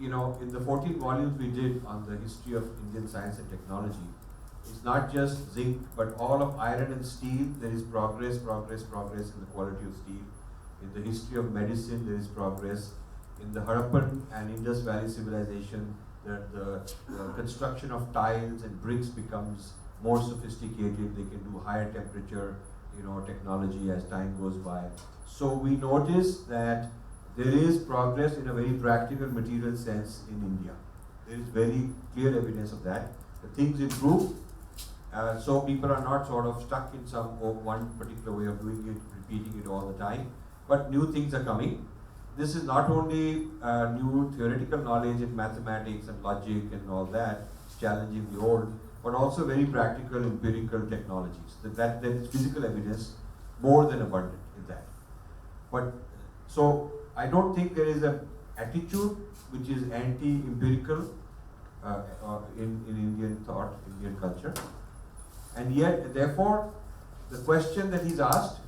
in the 14 volumes we did on the history of Indian science and technology, it's not just zinc, but all of iron and steel. There is progress in the quality of steel. In the history of medicine, there is progress. In the Harappan and Indus Valley civilization, the construction of tiles and bricks becomes more sophisticated. They can do higher temperature, technology as time goes by. So we notice that there is progress in a very practical, material sense in India. There is very clear evidence of that. The things improve, so people are not sort of stuck in one particular way of doing it, repeating it all the time. But new things are coming. This is not only new theoretical knowledge in mathematics and logic and all that, challenging the old, but also very practical, empirical technologies. That is physical evidence more than abundant in that. But so I don't think there is an attitude which is anti-empirical in Indian thought, Indian culture. And yet, therefore, the question that he's asked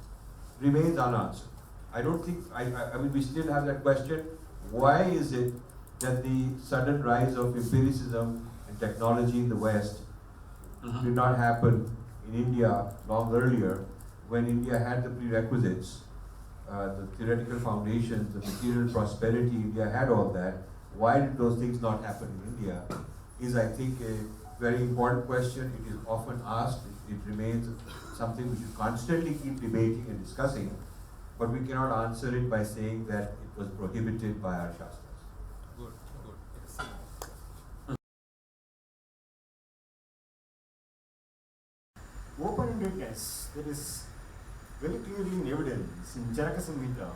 remains unanswered. I don't think, I mean, we still have that question, why is it that the sudden rise of empiricism and technology in the West did not happen in India long earlier, when India had the prerequisites, the theoretical foundations, the material prosperity, India had all that. Why did those things not happen in India? Is, I think, a very important question. It is often asked. It remains something we should constantly keep debating and discussing, but we cannot answer it by saying that it was prohibited by our Shastras. Good. Open-endedness, that is very clearly in evidence in Charaka Samhita,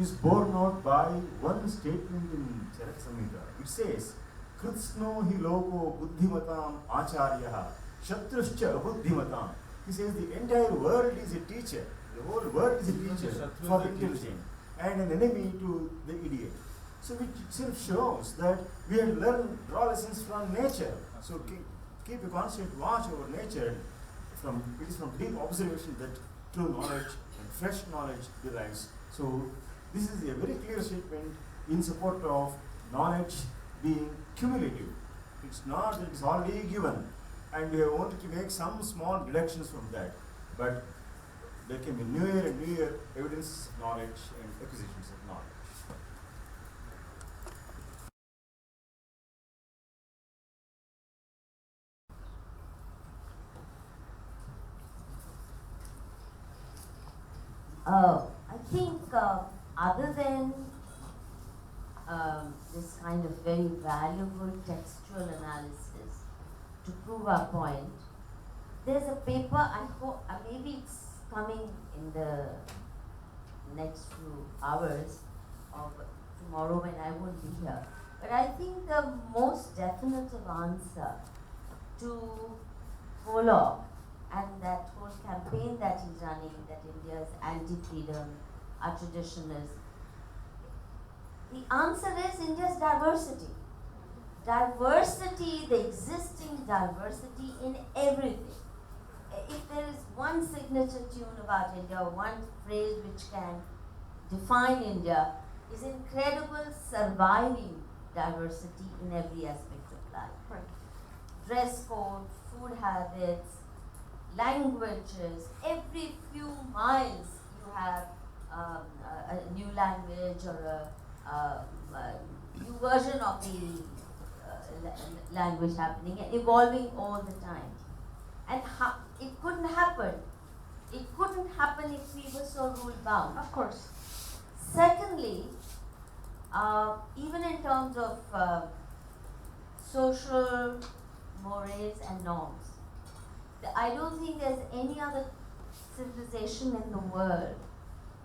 is borne out by one statement in Charaka Samhita. It says, Kritsno hi loko buddhimatam acharya, shatruscha buddhimatam. He says the entire world is a teacher. The whole world is a teacher for the intelligent and an enemy to the idiot. So which itself shows that we have to draw lessons from nature. So keep a constant watch over nature. It is from deep observation that true knowledge and fresh knowledge derives. So this is a very clear statement in support of knowledge being cumulative. It's not that it's already given and we have only to make some small deductions from that. But there can be newer and newer evidence of knowledge and acquisitions of knowledge. I think other than this kind of very valuable textual analysis to prove our point, there's a paper, I hope, maybe it's coming in the next few hours or tomorrow when I won't be here. But I think the most definitive answer to Pollock and that whole campaign that he's running, that India is anti-freedom, our tradition is, the answer is India's diversity. Diversity, the existing diversity in everything. If there is one signature tune about India, one phrase which can define India, is incredible surviving diversity in every aspect of life. Right. Dress code, food habits, languages, every few miles you have a new language or a new version of the language happening and evolving all the time. And it couldn't happen. It couldn't happen if we were so rule bound. Of course. Secondly, even in terms of social mores and norms, I don't think there's any other civilization in the world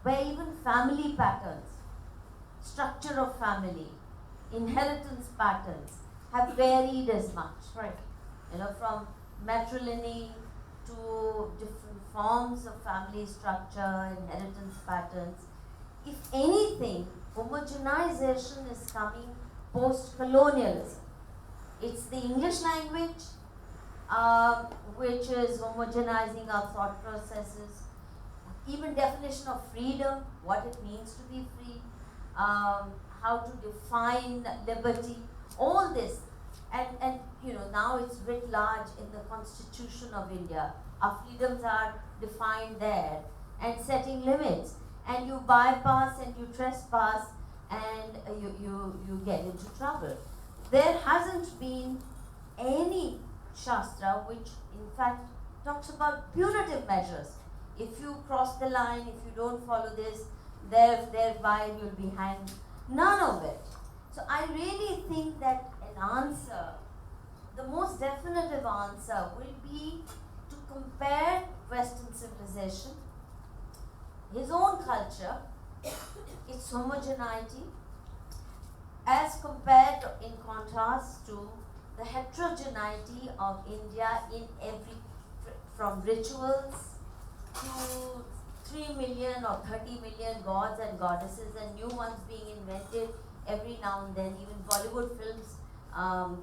where even family patterns, structure of family, inheritance patterns have varied as much. Right. From matrilineal to different forms of family structure, inheritance patterns. If anything, homogenization is coming post-colonialism. It's the English language which is homogenizing our thought processes, even definition of freedom, what it means to be free, how to define liberty, all this. And you know, now it's writ large in the Constitution of India. Our freedoms are defined there and setting limits. And you bypass and you trespass and you get into trouble. There hasn't been any Shastra which in fact talks about punitive measures. If you cross the line, if you don't follow this, thereby you'll be hanged. None of it. So I really think that an answer, the most definitive answer will be to compare Western civilization, his own culture, its homogeneity, as compared in contrast to the heterogeneity of India in from rituals to 3 million or 30 million gods and goddesses and new ones being invented every now and then. Even Bollywood films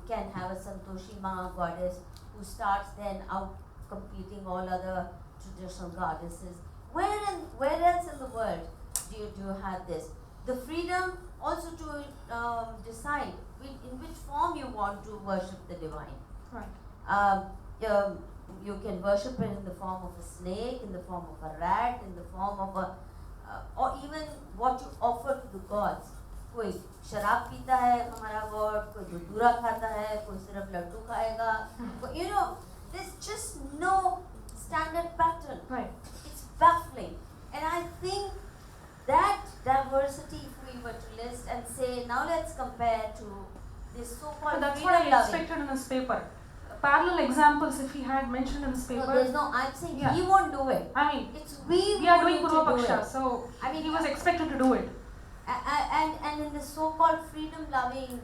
can have a Santoshi Ma goddess who starts then out competing all other traditional goddesses. Where else in the world do you have this? The freedom also to decide in which form you want to worship the divine. Right. You can worship it in the form of a snake, in the form of a rat, in the form of a, or even what you offer to the gods. कोई शराब पीता है हमारा God, कोई धतूरा खाता है, कोई सिर्फ लड्डू खाएगा. You know, there's just no standard pattern. Right. It's baffling, and I think that diversity, if we were to list and say, now let's compare to this so-called But that's what I freedom-loving. expected in this paper. Parallel examples, if he had mentioned in this paper. No, there's no. I'm saying Yeah. he won't do it. I mean, It's we are who doing need Purva to do Paksha, it. so I mean, he was expected to do it. And in the so-called freedom-loving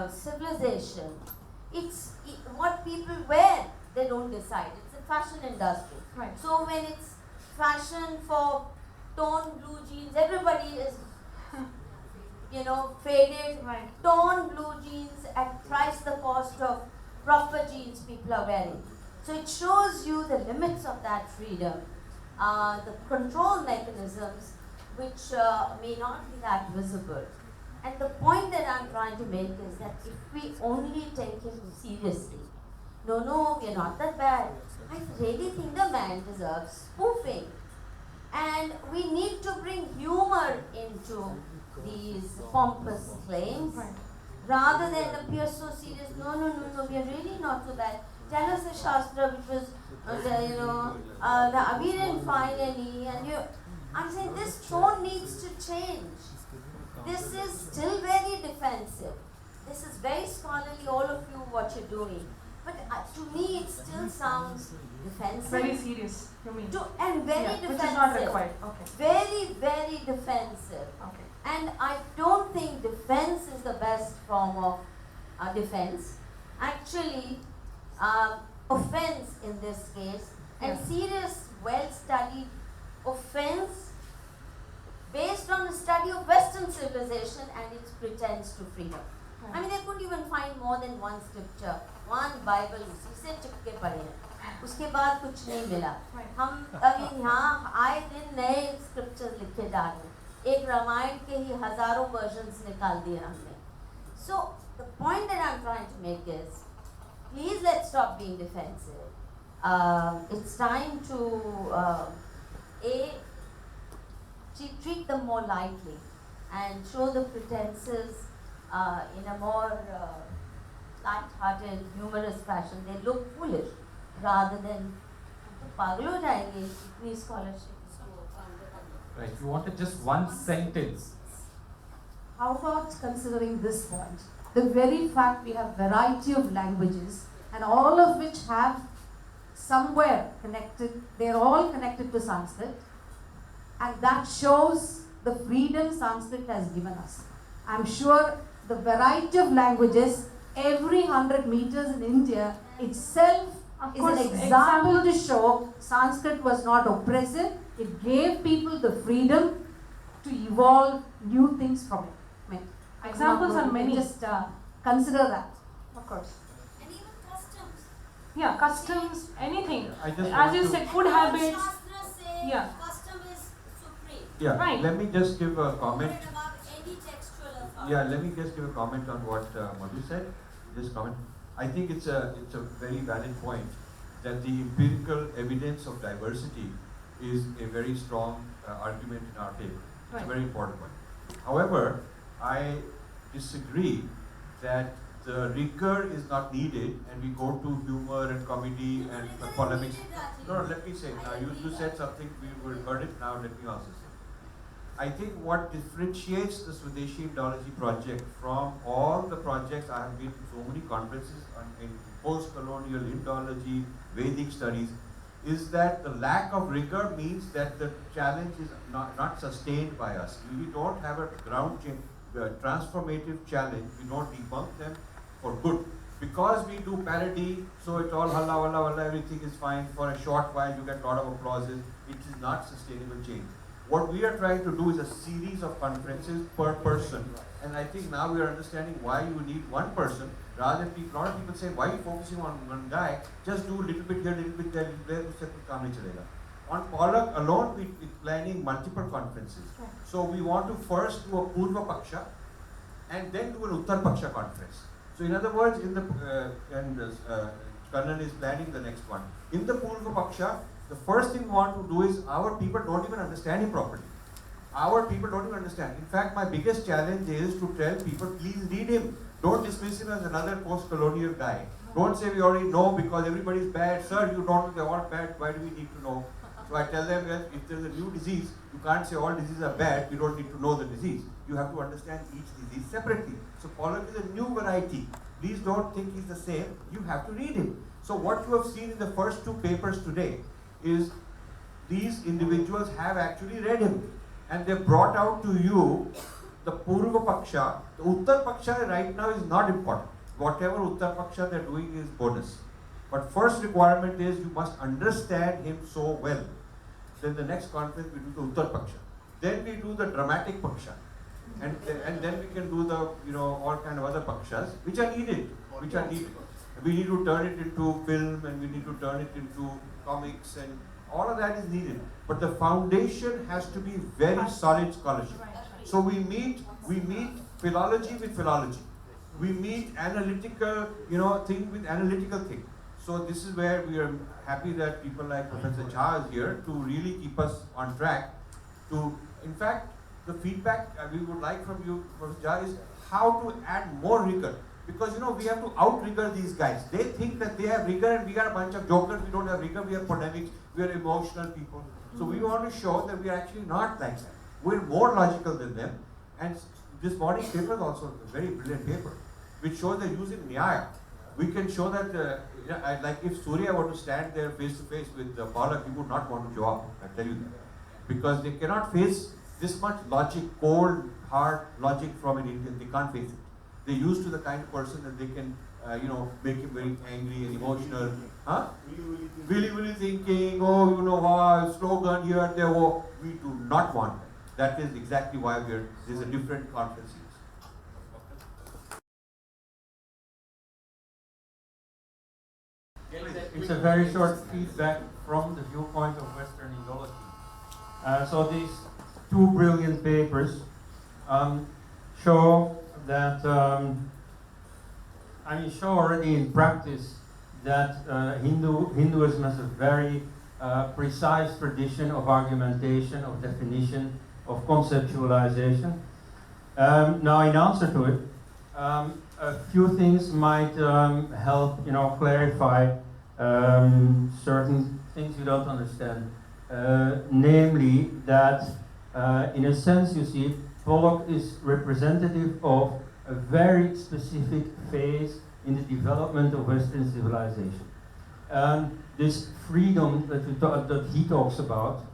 civilization, what people wear, they don't decide. It's a fashion industry. Right. So when it's fashion for torn blue jeans, everybody is, you know, faded, Right. torn blue jeans at twice the cost of proper jeans people are wearing. So it shows you the limits of that freedom, the control mechanisms which may not be that visible. And the point that I'm trying to make is that if we only take him seriously, no, we're not that bad. I really think the man deserves spoofing. And we need to bring humor into these pompous claims. Right. Rather than appear so serious. No, we are really not so bad. Tell us the Shastra which was, we didn't find any. And I'm saying this tone needs to change. This is still very defensive. This is very scholarly, all of you, what you're doing. But to me, it still sounds defensive. Very serious, you mean? And very Yeah, defensive. which is not required. Okay. Very, very defensive. Okay. And I don't think defense is the best form of defense. Actually, offense in this case, and serious, well-studied offense based on the study of Western civilization and its pretense to freedom. Right. I mean, they couldn't even find more than one scripture, one Bible, उसी से चिपके पड़े हैं. उसके बाद कुछ नहीं मिला. Right. हम अभी यहाँ आए दिन नए scriptures लिखे जा रहे हैं. एक रामायण के ही हजारों versions निकाल दिए हमने. So the point that I'm trying to make is, please let's stop being defensive. It's time to treat them more lightly and show the pretenses in a more light-hearted, humorous fashion. They look foolish rather than पागल हो जाएंगे इतनी scholarship. Right, you wanted just one sentence. How about considering this point? The very fact we have variety of languages and all of which have somewhere connected, they're all connected to Sanskrit, and that shows the freedom Sanskrit has given us. I'm sure the variety of languages, every 100 meters in India itself is an example to show Sanskrit was not oppressive. It gave people the freedom to evolve new things from it. I mean, Examples are many. Just consider that. Of course. And even customs. Yeah, customs, anything. I just As want you to- said, food habits. Shastras say Yeah. custom is supreme. Yeah, Right. let me just give a comment. Above any textual Yeah, let me just give a comment on what Madhu said. Just comment. I think it's a very valid point that the empirical evidence of diversity is a very strong argument in our favor. It's Right. a very important one. However, I disagree that the rigor is not needed and we go to humor and comedy and polemics. No, let me say. Now you said something, we heard it. Now let me also say. I think what differentiates the Swadeshi Indology project from all the projects, I have been to so many conferences in post-colonial Indology, Vedic studies, is that the lack of rigor means that the challenge is not sustained by us. We don't have a transformative challenge, we don't debunk them for good. Because we do parody, so it's all halla walla walla, everything is fine. For a short while you get a lot of applauses, it is not sustainable change. What we are trying to do is a series of conferences per person, and I think now we are understanding why you need one person rather than people. A lot of people say, why are you focusing on one guy? Just do a little bit here, little bit there, little there, usse kuch kaam nahi chalega. On Pollock alone, we are planning multiple conferences. So we want to first do a Purva Paksha and then do an Uttar Paksha conference. So in other words, Kannan is planning the next one. In the Purva Paksha, the first thing we want to do is our people don't even understand him properly. Our people don't even understand. In fact, my biggest challenge is to tell people, please read him. Don't dismiss him as another post-colonial guy. Don't say we already know because everybody is bad. Sir, you don't know they're all bad. Why do we need to know? So I tell them that if there's a new disease, you can't say all diseases are bad. You don't need to know the disease. You have to understand each disease separately. So Pollock is a new variety. Please don't think he's the same. You have to read him. So what you have seen in the first two papers today is these individuals have actually read him and they brought out to you the Purva Paksha. The Uttar Paksha right now is not important. Whatever Uttar Paksha they're doing is bonus. But first requirement is you must understand him so well. Then the next conference we do the Uttar Paksha. Then we do the dramatic Paksha. And then we can do the all kind of other Pakshas which are needed. We need to turn it into film and we need to turn it into comics and all of that is needed. But the foundation has to be very solid scholarship. So we meet philology with philology. We meet analytical, thing with analytical thing. So this is where we are happy that people like Professor Jha is here to really keep us on track. In fact, the feedback we would like from you, Professor Jha, is how to add more rigor. Because we have to out-rigor these guys. They think that they have rigor and we are a bunch of jokers, we don't have rigor, we are polemics, we are emotional people. So we want to show that we are actually not like that. We're more logical than them. And this morning's paper is also a very brilliant paper, which shows they're using Nyaya. We can show that, like if Surya were to stand there face to face with Pollock, he would not want to show up, I tell you that. Because they cannot face this much logic, cold, hard logic from an Indian, they can't face it. They're used to the kind of person that they can, make him very angry and emotional. Huh? Willy thinking, slogan here and there. Oh, we do not want that. That is exactly why there's a different conference. It's a very short feedback from the viewpoint of Western Indology. So these two brilliant papers show that, show already in practice that Hinduism has a very precise tradition of argumentation, of definition, of conceptualization. Now, in answer to it, a few things might help, clarify certain things you don't understand. Namely, that in a sense, you see, Pollock is representative of a very specific phase in the development of Western civilization. This freedom that he talks about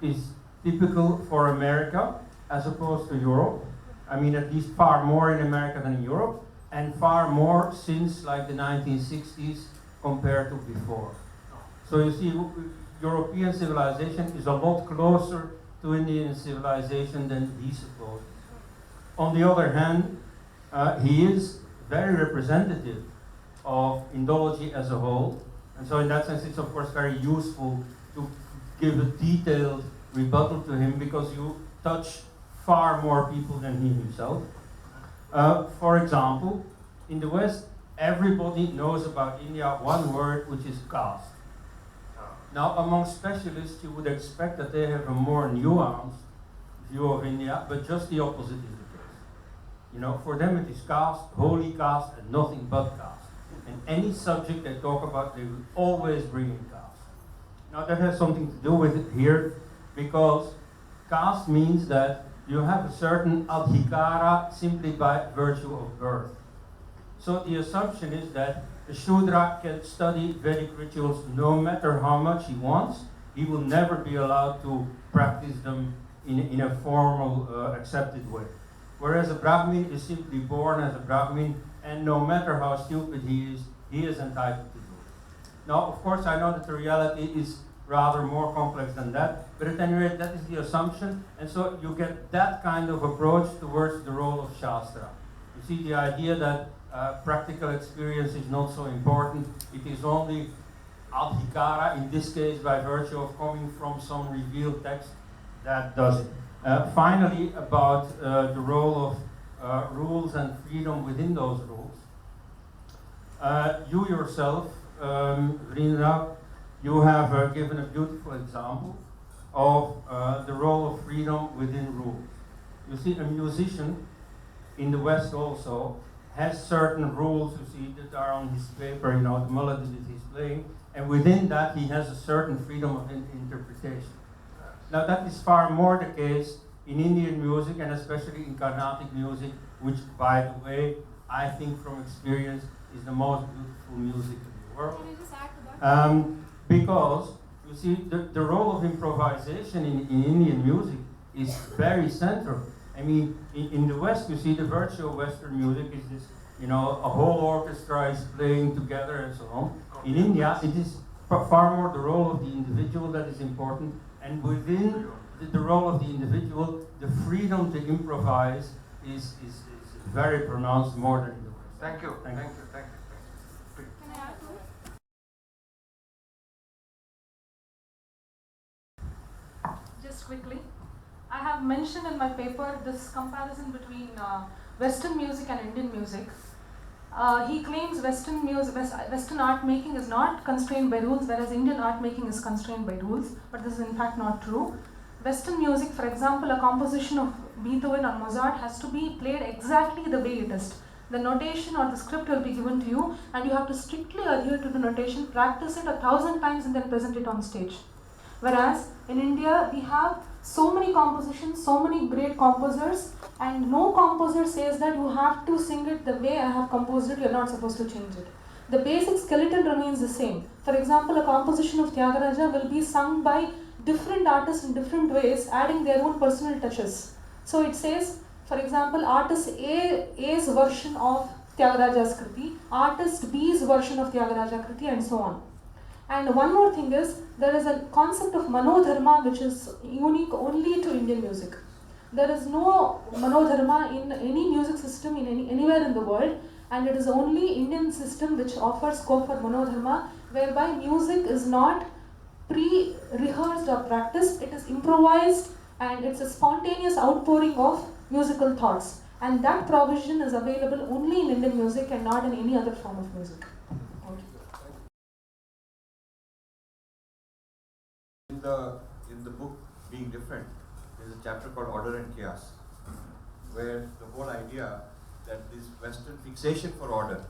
is typical for America as opposed to Europe. At least far more in America than in Europe, and far more since like the 1960s compared to before. So you see, European civilization is a lot closer to Indian civilization than he supposes. On the other hand, he is very representative of Indology as a whole, and so in that sense it's of course very useful to give a detailed rebuttal to him because you touch far more people than he himself. For example, in the West, everybody knows about India one word, which is caste. Now, among specialists, you would expect that they have a more nuanced view of India, but just the opposite is the case. You know, for them it is caste, holy caste, and nothing but caste. And any subject they talk about, they will always bring in caste. Now, that has something to do with it here, because caste means that you have a certain adhikara simply by virtue of birth. So the assumption is that a Shudra can study Vedic rituals no matter how much he wants. He will never be allowed to practice them in a formal, accepted way. Whereas a Brahmin is simply born as a Brahmin, and no matter how stupid he is entitled to do it. Now, of course, I know that the reality is rather more complex than that, but at any rate, that is the assumption, and so you get that kind of approach towards the role of Shastra. You see the idea that practical experience is not so important, it is only adhikara, in this case by virtue of coming from some revealed text, that does it. Finally, about the role of rules and freedom within those rules. You yourself, Vrinda, you have given a beautiful example of the role of freedom within rules. You see, a musician in the West also has certain rules, you see, that are on his paper, you know, the melody that he's playing, and within that he has a certain freedom of interpretation. Now, that is far more the case in Indian music, and especially in Carnatic music, which, by the way, I think from experience is the most beautiful music in the world. Can you just add to that? Because, you see, the role of improvisation in Indian music is very central. I mean, in the West, you see, the virtue of Western music is this, you know, a whole orchestra is playing together and so on. In India, it is far more the role of the individual that is important, and within the role of the individual, the freedom to improvise is very pronounced more than in the West. Thank you. Thank you. Can I add to it? Just quickly, I have mentioned in my paper this comparison between Western music and Indian music. He claims Western art making is not constrained by rules, whereas Indian art making is constrained by rules, but this is in fact not true. Western music, for example, a composition of Beethoven or Mozart has to be played exactly the way it is. The notation or the script will be given to you, and you have to strictly adhere to the notation, practice it 1,000 times and then present it on stage. Whereas in India, we have so many compositions, so many great composers, and no composer says that you have to sing it the way I have composed it, you're not supposed to change it. The basic skeleton remains the same. For example, a composition of Tyagaraja will be sung by different artists in different ways, adding their own personal touches. So it says, for example, artist A's version of Tyagaraja's Kriti, artist B's version of Tyagaraja Kriti, and so on. And one more thing is, there is a concept of manodharma which is unique only to Indian music. There is no manodharma in any music system anywhere in the world, and it is only Indian system which offers scope for manodharma, whereby music is not pre-rehearsed or practiced, it is improvised, and it's a spontaneous outpouring of musical thoughts. And that provision is available only in Indian music and not in any other form of music. Thank you. In the book Being Different, there's a chapter called Order and Chaos, where the whole idea that this Western fixation for order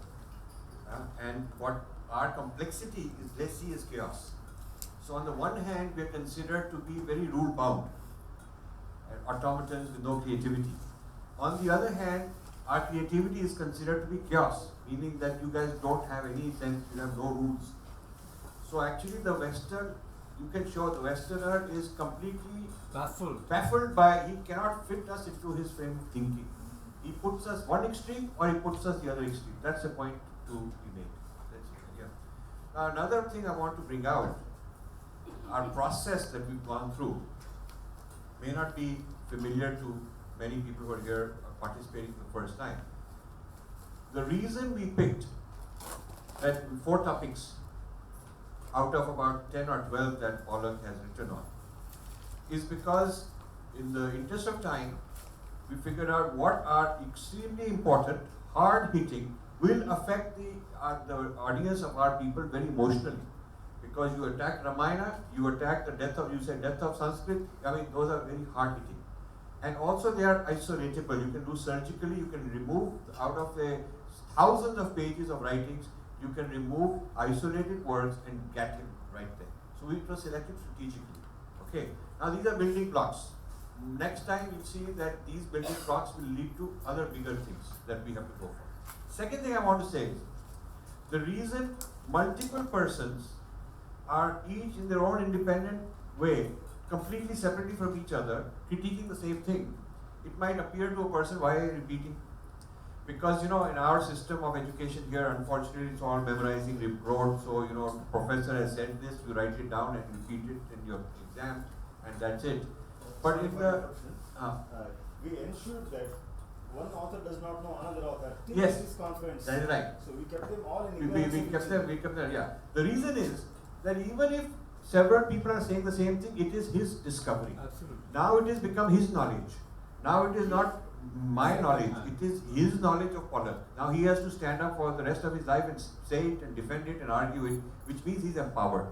and what our complexity is, they see as chaos. So on the one hand, we are considered to be very rule bound, automatons with no creativity. On the other hand, our creativity is considered to be chaos, meaning that you guys don't have any sense, you have no rules. So actually the Western, you can show the Westerner is completely baffled by, he cannot fit us into his frame of thinking. He puts us one extreme or he puts us the other extreme. That's the point to be made. That's it, yeah. Now another thing I want to bring out, our process that we've gone through may not be familiar to many people who are here participating for the first time. The reason we picked that 4 topics out of about 10 or 12 that Pollock has written on is because, in the interest of time, we figured out what are extremely important, hard-hitting, will affect the audience of our people very emotionally. Because you attack Ramayana, you attack the death of, you say death of Sanskrit, I mean, those are very hard-hitting. And also they are isolatable. You can do surgically, you can remove out of the thousands of pages of writings, you can remove isolated words and get him right there. So it was selected strategically. Okay. Now these are building blocks. Next time you see that these building blocks will lead to other bigger things that we have to go for. Second thing I want to say is, the reason multiple persons are each in their own independent way, completely separately from each other, critiquing the same thing. It might appear to a person, why are you repeating? Because, you know, in our system of education here, unfortunately, it's all memorizing, wrote, so, you know, professor has said this, you write it down and repeat it in your exam, and that's it. But if we ensured that one author does not know another author till yes, this conference. That is right. So we kept them all in we kept them, yeah. The reason is that even if several people are saying the same thing, it is his discovery. Absolutely. Now it has become his knowledge. Now it is not my knowledge, it is his knowledge of Pollock. Now he has to stand up for the rest of his life and say it and defend it and argue it, which means he's empowered.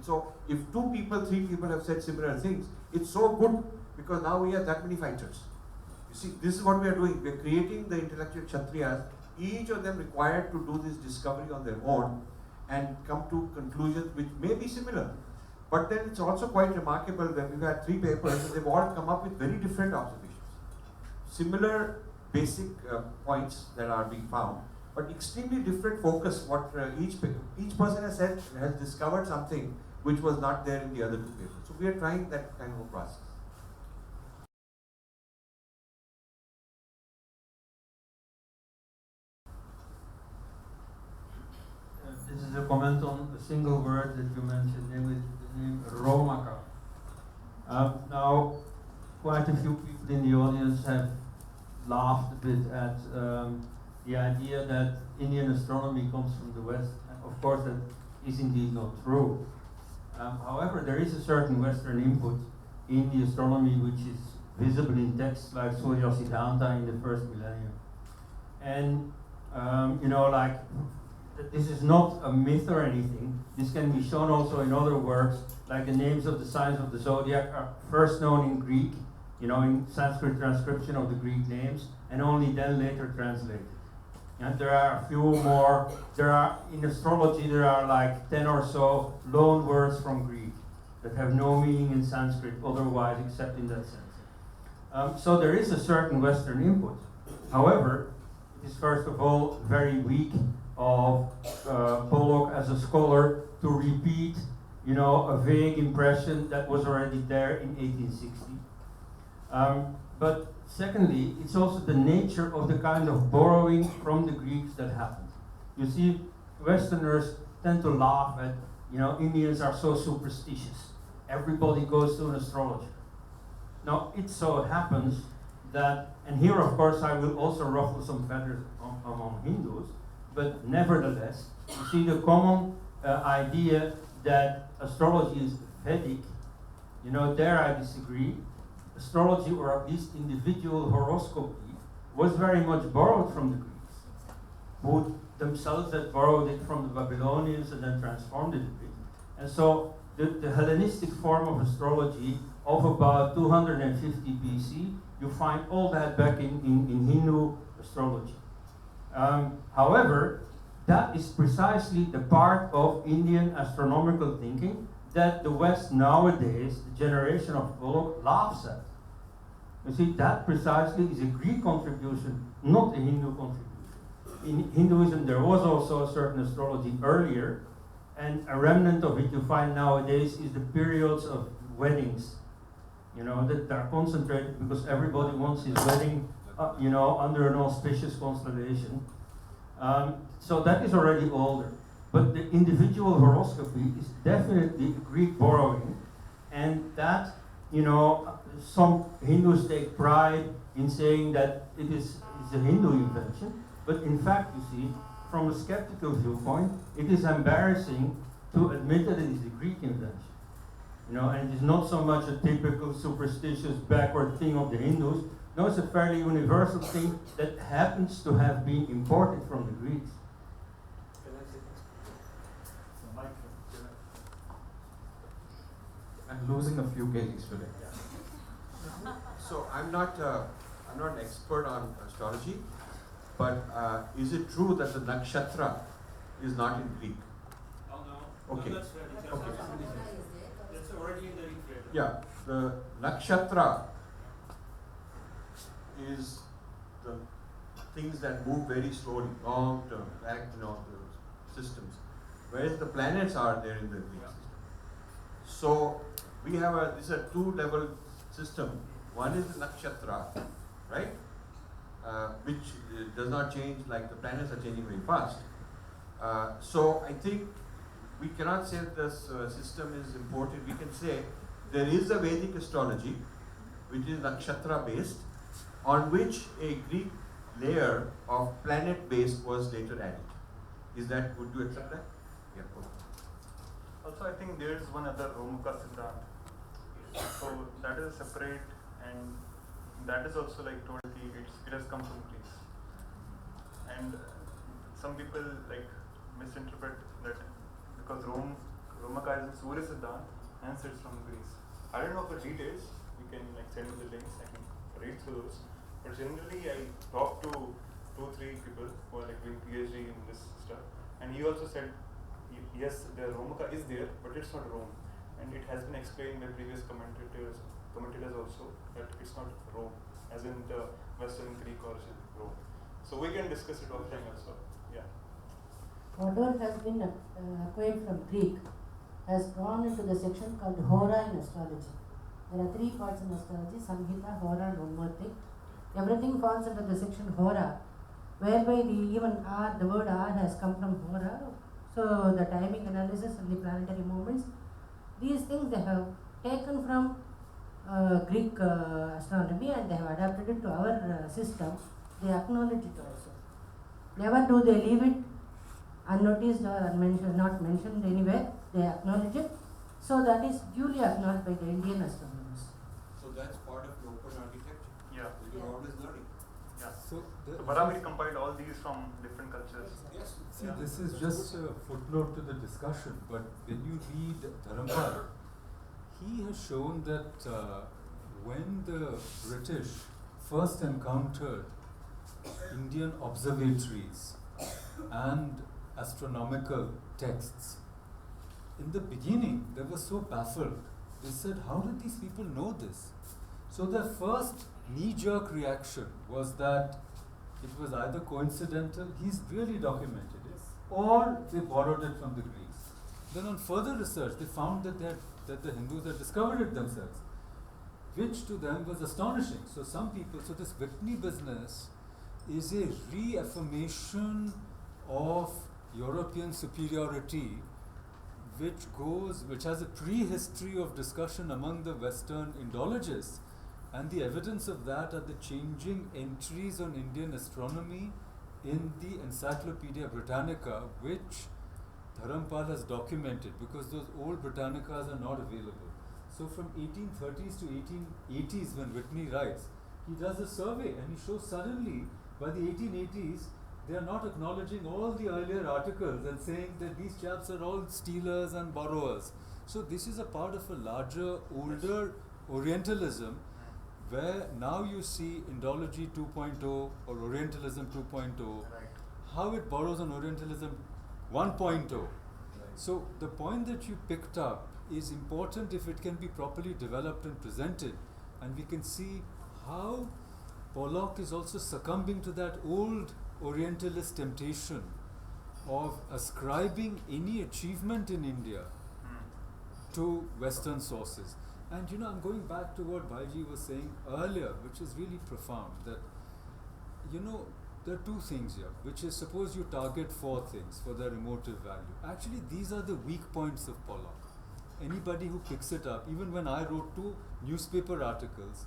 So if 2 people, 3 people have said similar things, it's so good because now we have that many fighters. You see, this is what we are doing. We are creating the intellectual Kshatriyas, each of them required to do this discovery on their own and come to conclusions which may be similar. But then it's also quite remarkable when we've had 3 papers and they've all come up with very different observations. Similar basic points that are being found, but extremely different focus. What each person has said has discovered something which was not there in the other 2 papers. So we are trying that kind of a process. This is a comment on a single word that you mentioned, namely the name Romaka. Now, quite a few people in the audience have laughed a bit at the idea that Indian astronomy comes from the West. And of course, that is indeed not true. However, there is a certain Western input in the astronomy which is visible in texts like Surya Siddhanta in the first millennium. And, you know, like, this is not a myth or anything. This can be shown also in other works, like the names of the signs of the zodiac are first known in Greek, you know, in Sanskrit transcription of the Greek names, and only then later translated. And there are a few more, in astrology there are like 10 or so loan words from Greek that have no meaning in Sanskrit otherwise except in that sense. So there is a certain Western input. However, it is first of all very weak of Pollock as a scholar to repeat, you know, a vague impression that was already there in 1860. But secondly, it's also the nature of the kind of borrowing from the Greeks that happened. You see, Westerners tend to laugh at, you know, Indians are so superstitious. Everybody goes to an astrologer. Now, it so happens that, and here of course I will also ruffle some feathers among Hindus, but nevertheless, you see the common idea that astrology is Vedic, you know, there I disagree. Astrology, or at least individual horoscopy, was very much borrowed from the Greeks, who themselves had borrowed it from the Babylonians and then transformed it a bit. And so the Hellenistic form of astrology of about 250 BC, you find all that back in Hindu astrology. However, that is precisely the part of Indian astronomical thinking that the West nowadays, the generation of Pollock, laughs at. You see, that precisely is a Greek contribution, not a Hindu contribution. In Hinduism, there was also a certain astrology earlier, and a remnant of it you find nowadays is the periods of weddings, you know, that are concentrated because everybody wants his wedding, you know, under an auspicious constellation. So that is already older. But the individual horoscopy is definitely a Greek borrowing, and that, you know, some Hindus take pride in saying that it's a Hindu invention, but in fact, you see, from a skeptical viewpoint, it is embarrassing to admit that it is a Greek invention. You know, and it is not so much a typical superstitious backward thing of the Hindus, No, it's a fairly universal thing that happens to have been imported from the Greeks. I'm losing a few kgs today. So I'm not an expert on astrology, but is it true that the nakshatra is not in Greek? Oh no. Okay. No, that's right. Okay. That's already in the Greek. Yeah, the nakshatra is the things that move very slowly, long term, the systems, whereas the planets are there in the Greek system. So we have this is a two-level system. One is the nakshatra, right, which does not change, like the planets are changing very fast. So I think we cannot say that this system is imported. We can say there is a Vedic astrology, which is nakshatra based, on which a Greek layer of planet based was later added. Is that, would you accept that? Yeah. Okay. Also, I think there is one other Romuka Siddhant. So that is separate, and that is also like told it has come from Greece. And some people like misinterpret that because Romuka is in Surya Siddhant, hence it's from Greece. I don't know for details. You can like send me the links. I can read through those. But generally, I talked to 2-3 people who are like doing PhD in this stuff, and he also said, yes, the Romuka is there, but it's not Rome, and it has been explained by previous commentators also that it's not Rome, as in the Western Greek origin Rome. So we can discuss it offline also. Yeah. Whatever has been acquired from Greek has gone into the section called Hora in astrology. There are 3 parts in astrology: Samhita, Hora, and one more thing. Everything falls under the section Hora, whereby the word R has come from Hora. So the timing analysis and the planetary movements, these things they have taken from Greek astronomy and they have adapted it to our system. They acknowledge it also. Never do they leave it unnoticed or unmentioned, not mentioned anywhere. They acknowledge it. So that is duly acknowledged by the Indian astronomers. So that's part of the open architecture. Yeah. You're always learning. Yeah. So, So Baramiri compiled all these from different cultures. Yes. see, this is just a footnote to the discussion, but when you read Dharampal, he has shown that when the British first encountered Indian observatories and astronomical texts, in the beginning they were so baffled. They said, how did these people know this? So their first knee-jerk reaction was that it was either coincidental, he's really documented it, or they borrowed it from the Greeks. Then on further research, they found that the Hindus had discovered it themselves, which to them was astonishing. So some people, so this Whitney business is a reaffirmation of European superiority, which has a prehistory of discussion among the Western Indologists. And the evidence of that are the changing entries on Indian astronomy in the Encyclopedia Britannica, which Dharampal has documented, because those old Britannicas are not available. So from 1830s to 1880s, when Whitney writes, he does a survey and he shows suddenly by the 1880s they are not acknowledging all the earlier articles and saying that these chaps are all stealers and borrowers. So this is a part of a larger, older Orientalism, where now you see Indology 2.0 or Orientalism 2.0, how it borrows on Orientalism 1.0. So the point that you picked up is important if it can be properly developed and presented, and we can see how Pollock is also succumbing to that old Orientalist temptation of ascribing any achievement in India to Western sources. And I'm going back to what Bhaiji was saying earlier, which is really profound, that there are 2 things here, which is, suppose you target 4 things for their emotive value. Actually, these are the weak points of Pollock. Anybody who picks it up, even when I wrote 2 newspaper articles,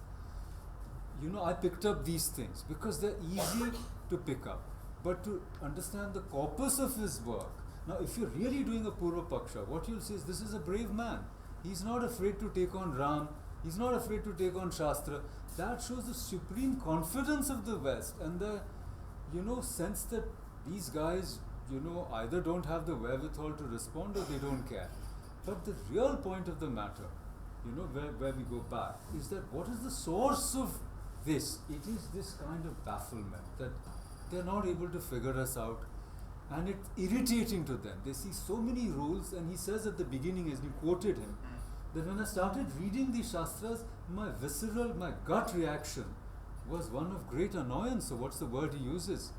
I picked up these things because they're easy to pick up. But to understand the corpus of his work, now if you're really doing a Purva Paksha, what you'll say is, this is a brave man. He's not afraid to take on Ram He's not afraid to take on Shastra. That shows the supreme confidence of the West and the, sense that these guys, either don't have the wherewithal to respond or they don't care. But the real point of the matter, where we go back, is that what is the source of this? It is this kind of bafflement that they're not able to figure us out, and it's irritating to them. They see so many rules, and he says at the beginning, as you quoted him, that when I started reading the Shastras, my gut reaction was one of great annoyance. So what's the word he uses?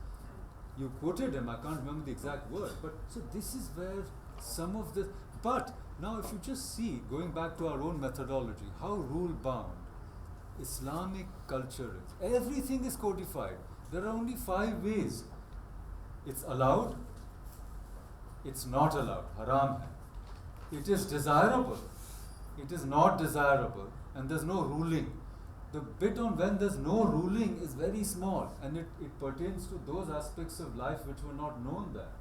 You quoted him, I can't remember the exact word, but so this is where some of the, but now if you just see, going back to our own methodology, how rule-bound Islamic culture is. Everything is codified. There are only 5 ways. It's allowed, it's not allowed, haram hai. It is desirable, it is not desirable, and there's no ruling. The bit on when there's no ruling is very small, and it pertains to those aspects of life which were not known there.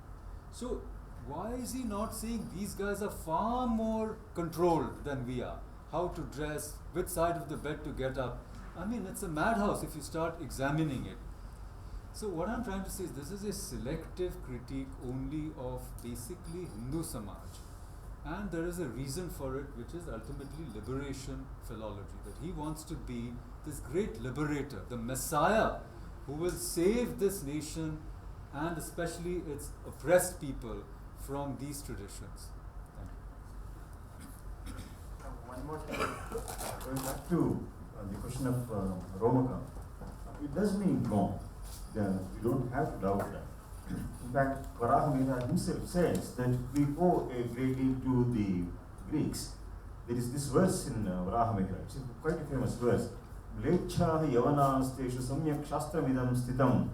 So why is he not saying these guys are far more controlled than we are? How to dress, which side of the bed to get up. I mean, it's a madhouse if you start examining it. So what I'm trying to say is this is a selective critique only of basically Hindu Samaj. And there is a reason for it, which is ultimately liberation philology, that he wants to be this great liberator, the Messiah, who will save this nation and especially its oppressed people from these traditions. Thank you. One more thing, going back to the question of Romaka, it does mean no. You don't have to doubt that. In fact, Varahamihira himself says that we owe a great deal to the Greeks. There is this verse in Varahamihira, it's quite a famous verse. Mlechaha yavanasteshu samyak shastramidam stitam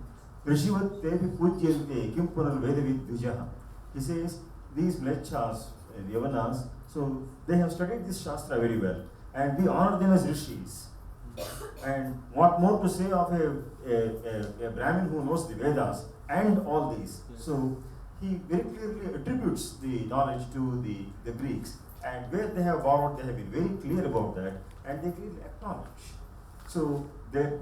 prishivat tevi pujyante kim punar vedavid dvijaha. He says, these Mlechas, the Yavanas, so they have studied this Shastra very well, and we honor them as rishis. And what more to say of a Brahmin who knows the Vedas and all these. So he very clearly attributes the knowledge to the Greeks, and where they have borrowed, they have been very clear about that, and they clearly acknowledge. So there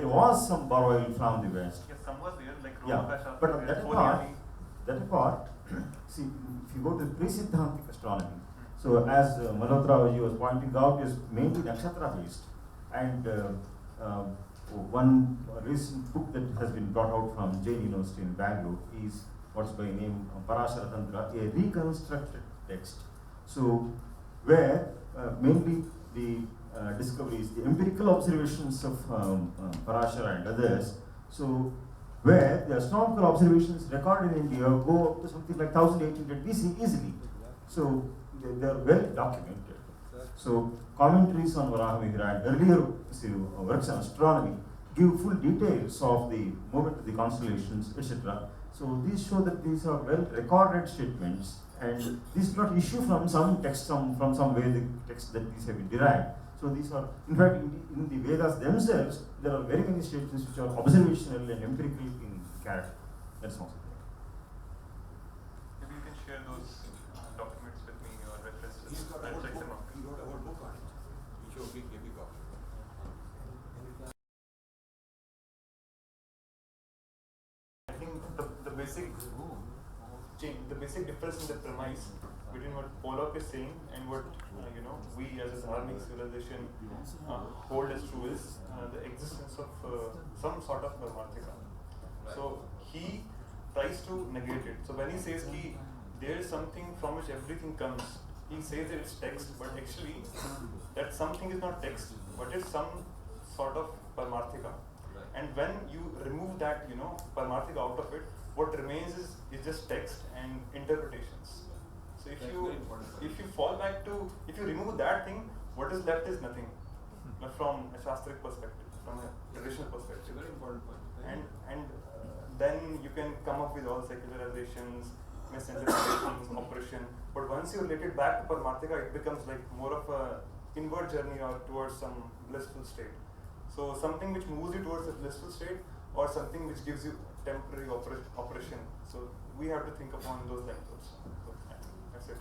was some borrowing from the West. Yes, some was there, like Yeah, Romaka Shastra, but that apart, see, if you go to pre-Siddhantic astronomy, so as Malhotra was pointing out, is mainly nakshatra based. And one recent book that has been brought out from Jain University in Bangalore is what's by name Parashara Tantra, a reconstructed text. So where mainly the discoveries, the empirical observations of Parashara and others, so where the astronomical observations recorded in India go up to something like 1800 BC easily. So they are well documented. So commentaries on Varahamihira and earlier works on astronomy give full details of the movement of the constellations, etc. So these show that these are well recorded statements, and these do not issue from some text, from some Vedic text that these have been derived. So these are, in fact, in the Vedas themselves, there are very many statements which are observational and empirical in character. That's also there. Maybe you can share those documents with me or references. He's got I'll a check them out. he wrote a whole book on it, which will be a big copy. I think the basic change, the basic difference in the premise between what Pollock is saying and what we as a dharmic civilization hold as true is the existence of some sort of Parmarthika. So he tries to negate it. So when he says there is something from which everything comes, he says that it's text, but actually that something is not text, but it's some sort of Parmarthika. And when you remove that, Parmarthika out of it, what remains is just text and interpretations. So if you fall back to, if you remove that thing, what is left is nothing, from a Shastric perspective, from a traditional perspective. Very important point. And then you can come up with all secularizations, misinterpretations, oppression. But once you relate it back to Parmarthika, it becomes like more of a inward journey or towards some blissful state. So something which moves you towards a blissful state, or something which gives you temporary oppression. So we have to think upon those lines also. So, that's it.